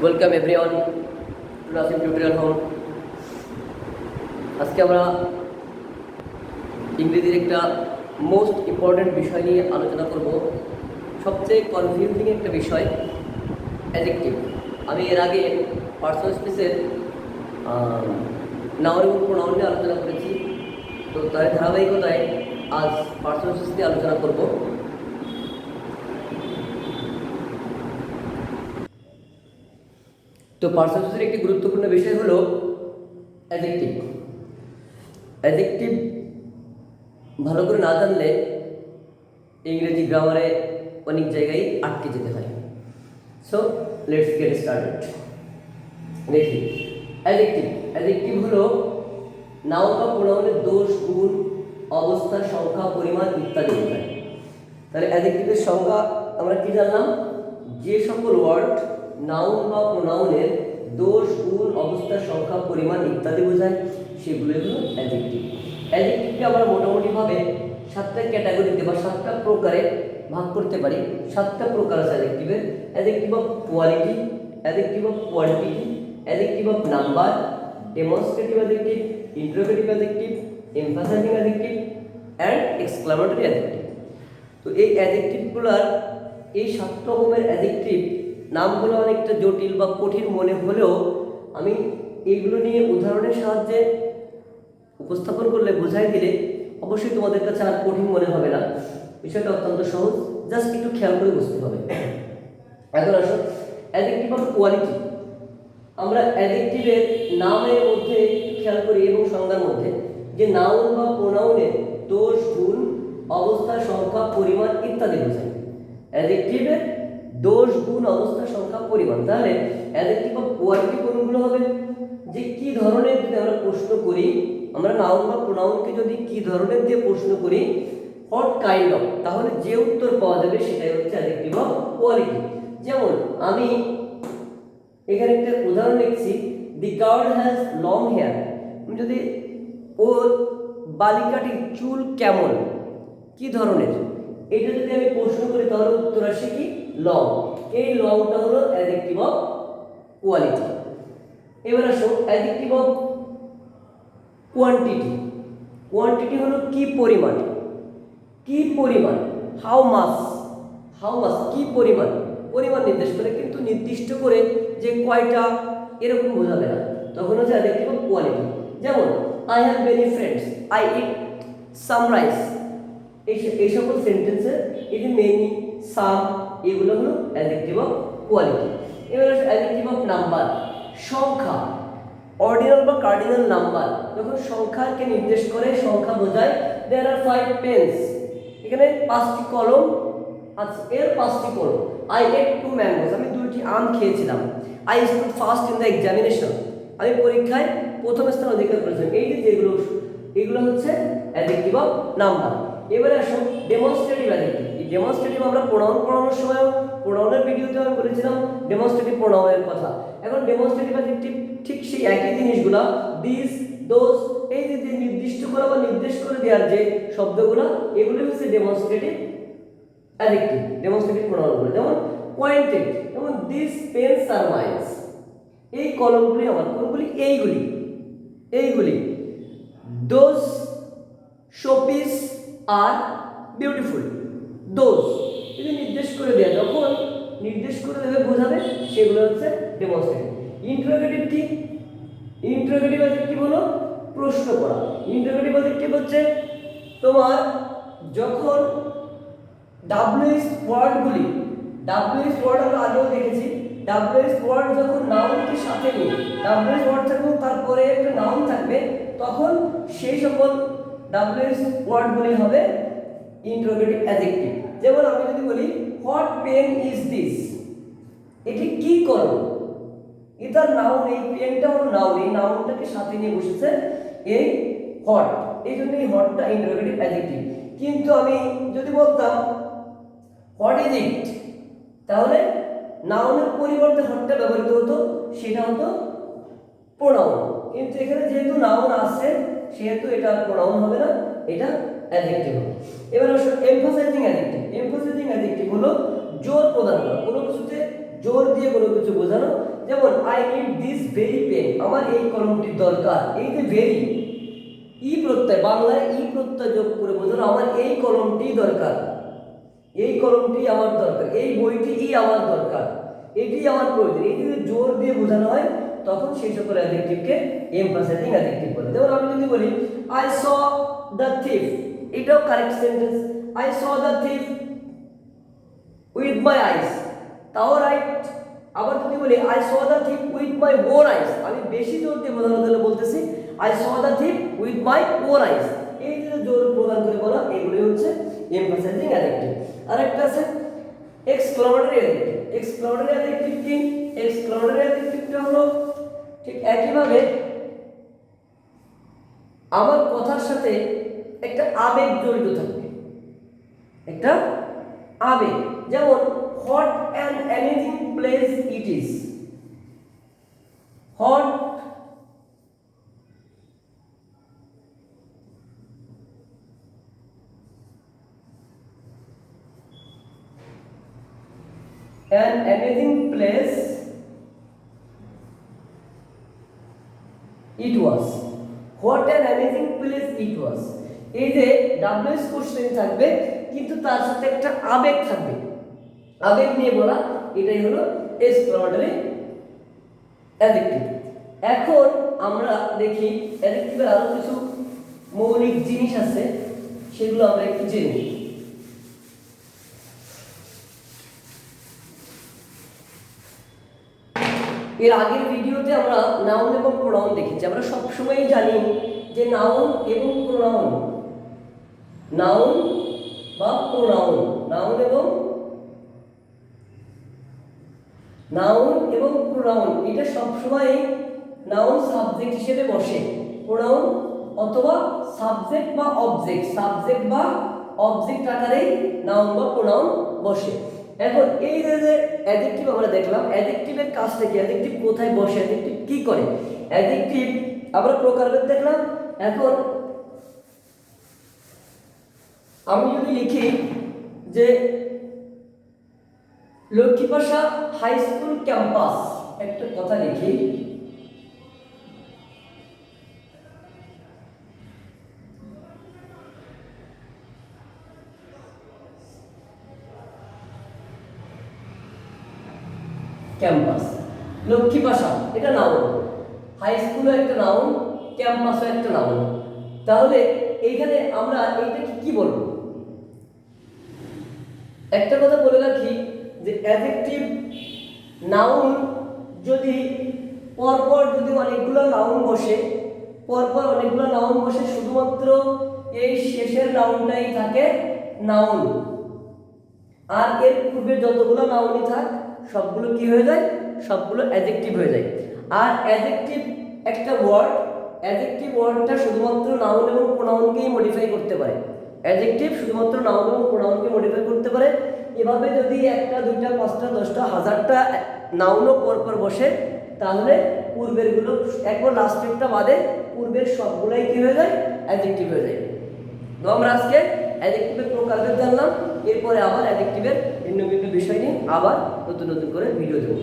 Welcome everyone two Nasim tutorial home. আজকে আমরা ইংরেজির একটা মোস্ট ইম্পর্ট্যান্ট বিষয় নিয়ে আলোচনা করব, সবচেয়ে কনফিউজিং একটা বিষয়, অ্যাডজেক্টিভ। আমি এর আগে পার্সোনাল স্পেসের নাউন এবং প্রোনাউন নিয়ে আলোচনা করেছি, তো তার ধারাবাহিকতায় আজ পার্সোনাল স্পেস নিয়ে আলোচনা করব। তো পার্সোনাল স্পেসের একটি গুরুত্বপূর্ণ বিষয় হলো অ্যাডজেক্টিভ। অ্যাডজেক্টিভ ভালো করে না জানলে ইংরেজি গ্রামারে অনেক জায়গায় আটকে যেতে হয়। So let's get started. দেখি, অ্যাডজেক্টিভ হলো নাউন বা প্রোনাউনের দোষ, গুণ, অবস্থা, সংখ্যা, পরিমাণ ইত্যাদি বোঝায়। তাহলে অ্যাডজেক্টিভের সংজ্ঞা আমরা কি জানলাম? যে সকল ওয়ার্ড নাউন বা প্রোনাউনের দোষ, গুণ, অবস্থা, সংখ্যা, পরিমাণ ইত্যাদি বোঝায়, সেগুলোই হলো অ্যাডজেক্টিভ। অ্যাডজেক্টিভকে আমরা মোটামুটিভাবে 7টা ক্যাটাগরিতে বা 7টা প্রকারে ভাগ করতে পারি। 7টা প্রকার আছে অ্যাডজেক্টিভের: adjective of quality, adjective of quantity, adjective of number, demonstrative adjective, interrogative adjective, emphasising adjective and exclamatory adjective. তো এই অ্যাডজেক্টিভগুলোর, এই 7 রকমের অ্যাডজেক্টিভ নামগুলো অনেকটা জটিল বা কঠিন মনে হলেও আমি এইগুলো নিয়ে উদাহরণের সাহায্যে উপস্থাপন করলে, বোঝাই দিলে অবশ্যই তোমাদের কাছে আর কঠিন মনে হবে না। বিষয়টা অত্যন্ত সহজ, জাস্ট একটু খেয়াল করে বুঝতে হবে। এখন আসো অ্যাডজেক্টিভ অফ কোয়ালিটি। আমরা অ্যাডজেক্টিভের নামের মধ্যে খেয়াল করি এবং সংজ্ঞার মধ্যে যে নাউন বা প্রোনাউনের দোষ, গুণ, অবস্থা, সংখ্যা, পরিমাণ ইত্যাদি বোঝায়। অ্যাডজেক্টিভের দোষ, গুণ, অবস্থা, সংখ্যা, পরিমাণ। তাহলে অ্যাডজেক্টিভ অফ কোয়ালিটি কোনগুলো হবে? যে কি ধরনের যদি আমরা প্রশ্ন করি, আমরা নাউন বা প্রোনাউনকে যদি কি ধরনের দিয়ে প্রশ্ন করি, হোয়াট কাইন্ড অফ, তাহলে যে উত্তর পাওয়া যাবে সেটাই হচ্ছে অ্যাডজেক্টিভ অফ কোয়ালিটি। যেমন আমি এখানে একটা উদাহরণ লিখছি, the girl has long hair. আমি যদি ওর বালিকাটির চুল কেমন, কি ধরনের, এটা যদি আমি প্রশ্ন করি তাহলে উত্তর আসে কি? লং। এই লংটা হলো অ্যাডজেক্টিভ অফ কোয়ালিটি। এবার আসো অ্যাডজেক্টিভ অফ কোয়ান্টিটি। কোয়ান্টিটি হলো কি পরিমাণ, কি পরিমাণ, হাউ মাস, কি পরিমাণ, পরিমাণ নির্দেশ করে, কিন্তু নির্দিষ্ট করে যে কয়টা এরকম বোঝাবে না, তখন হচ্ছে অ্যাডজেক্টিভ অফ কোয়ালিটি। যেমন I have many friends, I eat some rice. এই সকল সেন্টেন্সে এই যে মেনি, সাম, এগুলো হলো অ্যাডজেক্টিভ অফ কোয়ালিটি। এবার আসে অ্যাডজেক্টিভ অফ নাম্বার। সংখ্যা, অর্ডিনাল বা কার্ডিনাল নাম্বার যখন সংখ্যাকে নির্দেশ করে, সংখ্যা বোঝায়। দেয়ার আর 5 পেন্স, এখানে 5টি কলম আছে, এর 5টি কলম। আই এট 2 ম্যাঙ্গোস, আমি 2টি আম খেয়েছিলাম। I stood first in the examination, আমি পরীক্ষায় প্রথম স্থান অধিকার করেছিলাম। এই যে যেগুলো, এগুলো হচ্ছে অ্যাডজেক্টিভ অফ নাম্বার। এবারে আসুন ডেমনস্ট্রেটিভ অ্যাডজেক্টিভ। এই ডেমনস্ট্রেটিভ আমরা প্রোনাউন পড়ানোর সময়, প্রোনাউনের ভিডিওতে আমি বলেছিলাম ডেমনস্ট্রেটিভ প্রোনাউনের কথা। এখন ডেমনস্ট্রেটিভ অ্যাডজেক্টিভ ঠিক সেই একই জিনিসগুলো, দিস, দোজ, এই যে নির্দিষ্ট করা বা নির্দেশ করে দেওয়ার যে শব্দগুলো, এগুলো হচ্ছে ডেমনস্ট্রেটিভ অ্যাডজেক্টিভ, ডেমনস্ট্রেটিভ প্রোনাউনগুলো। যেমন পয়েন্টেড, যেমন দিস পেন্স আর মাইন্স, এই কলমগুলি আমার, কোনগুলি? এইগুলি। Those showpiece are beautiful, those, যদি নির্দেশ করে দেয়, যখন নির্দেশ করে দেবে বোঝাবে, সেগুলো হচ্ছে ডেমনস্ট্রেটিভ। ইন্টারোগেটিভ কি? ইন্টারোগেটিভ অ্যাডজেক্টিভ হলো প্রশ্ন করা। ইন্টারোগেটিভ অ্যাডজেক্টিভ হচ্ছে তোমার যখন ডাব্লিউএস ওয়ার্ডগুলি, ডাব্লিউএস ওয়ার্ড আমরা আগেও দেখেছি, ডাব্লিউএস ওয়ার্ড যখন নাউনকে সাথে নিয়ে, ডাব্লিউএস ওয়ার্ড থাকবে তারপরে একটা নাউন থাকবে, তখন সেই সকল ডাব্লিউএস ওয়ার্ডগুলি হবে ইন্টারোগেটিভ অ্যাডজেক্টিভ। যেমন আমি যদি বলি হোয়াট পেন ইজ দিস, এটি কি করো, এটা নাউন, এই পেনটা হলো নাউন, এই নাউনটাকে সাথে নিয়ে বসেছে এই হট, এই জন্য এই হটটা ইন্টারোগেটিভ অ্যাডজেক্টিভ। কিন্তু আমি যদি বলতাম হোয়াট ইজ ইট, তাহলে নাউনের পরিবর্তে হটটা ব্যবহৃত হতো, সেটা হতো প্রোনাউন। কিন্তু এখানে যেহেতু নাউন আছে, সেহেতু এটা প্রোনাউন হবে না, এটা অ্যাডজেক্টিভ হবে। এবার আসলে এমফাসাইজিং অ্যাডজেক্টিভ। এমফাসাইজিং অ্যাডজেক্টিভ হলো জোর প্রদান করা, কোনো কিছুতে জোর দিয়ে কোনো কিছু বোঝানো। যেমন I need this very pen, আমার এই কলমটির দরকার। এই যে ভেরি, ই প্রত্যয়, বাংলায় ই প্রত্যয় যোগ করে বোঝানো আমার এই কলমটি দরকার, এই কলমটি আমার দরকার, এই বইটি আমার দরকার, এটি আমার প্রয়োজন। এই যদি জোর দিয়ে বোঝানো হয় তখন সেই সকল অ্যাডজেক্টিভকে এমফাসাইজিং অ্যাডজেক্টিভ বলে। যেমন আমি যদি বলি আই স দ্য থিফ, এটাও correct sentence. I saw the thief with my eyes, তাও রাইট। আবার যদি বলি I saw the thief with my own eyes, আমি বেশি জোর দিয়ে বোঝানোর জন্য বলতেছি I saw the thief with my own eyes. এই যে জোর প্রদান করে বলা, এগুলি হচ্ছে এমফাসাইজিং অ্যাডজেক্টিভ। আরেকটা আছে এক্সক্লামেটরি অ্যাডজেক্টিভ। এক্সক্লামেটরি অ্যাডজেক্টিভ কি? এক্সক্লামেটরি অ্যাডজেক্টিভটা হলো ঠিক একইভাবে আমার কথার সাথে একটা আবেগ জড়িত থাকবে, একটা আবেগ। যেমন what an amazing place it is. What an amazing place it was. What an amazing place it was. এই যে ডাব্লিউএস কোশ্চেন থাকবে কিন্তু তার সাথে একটা আবেগ থাকবে, আবেগ নিয়ে বলা, এটাই হলো এক্সক্লামেটরি অ্যাডজেক্টিভ। এখন আমরা দেখি অ্যাডজেক্টিভের আরো কিছু মৌলিক জিনিস আছে, সেগুলো আমরা একটু জেনে নিই। এর আগের ভিডিওতে আমরা নাউন এবং প্রোনাউন দেখেছি। আমরা সবসময় জানি যে নাউন এবং প্রোনাউন, নাউন বা প্রোনাউন, নাউন এবং প্রোনাউন এটা সবসময় নাউন সাবজেক্ট হিসেবে বসে, প্রোনাউন অথবা সাবজেক্ট বা অবজেক্ট আকারেই নাউন বা প্রোনাউন বসে। এখন এই যে অ্যাডজেক্টিভ আমরা দেখলাম, অ্যাডজেক্টিভের কাজটা কি, অ্যাডজেক্টিভ কোথায় বসে, অ্যাডজেক্টিভ কি করে। অ্যাডজেক্টিভ আমরা প্রকারভেদ দেখলাম। এখন আমি যদি লিখি যে লক্ষ্মীপাশা হাই স্কুল ক্যাম্পাস, একটা কথা লিখি, ক্যাম্পাস, লক্ষ্মীপাশা এটা নাউন, হাই স্কুলও একটা নাউন, ক্যাম্পাসও একটা নাউন। তাহলে এইখানে আমরা এইটাকে কি বলবো? একটা কথা বলে রাখি যে অ্যাডজেক্টিভ নাউন যদি পরপর যদি অনেকগুলো নাউন বসে, শুধুমাত্র এই শেষের নাউনটাই থাকে নাউন, আর এর পূর্বে যতগুলো নাউনই থাক সবগুলো কি হয়ে যায়? সবগুলো অ্যাডজেক্টিভ হয়ে যায়। আর অ্যাডজেক্টিভ একটা ওয়ার্ড, অ্যাডজেক্টিভ ওয়ার্ডটা শুধুমাত্র নাউন এবং প্রোনাউনকেই মডিফাই করতে পারে। অ্যাডজেক্টিভ শুধুমাত্র নাউন এবং প্রোনাউনকে মডিফাই করতে পারে। এভাবে যদি একটা, দুইটা, পাঁচটা, 10টা, 1000টা নাউনও পরপর বসে, তাহলে পূর্বেরগুলো একবার লাস্টেরটা বাদে পূর্বের সবগুলাই কি হয়ে যায়? অ্যাডজেক্টিভ হয়ে যায়। তো আমরা আজকে অ্যাডজেক্টিভের প্রকারভেদ জানলাম। এরপরে আবার অ্যাডজেক্টিভের ভিন্ন ভিন্ন বিষয় নিয়ে আবার নতুন করে ভিডিও দেবো।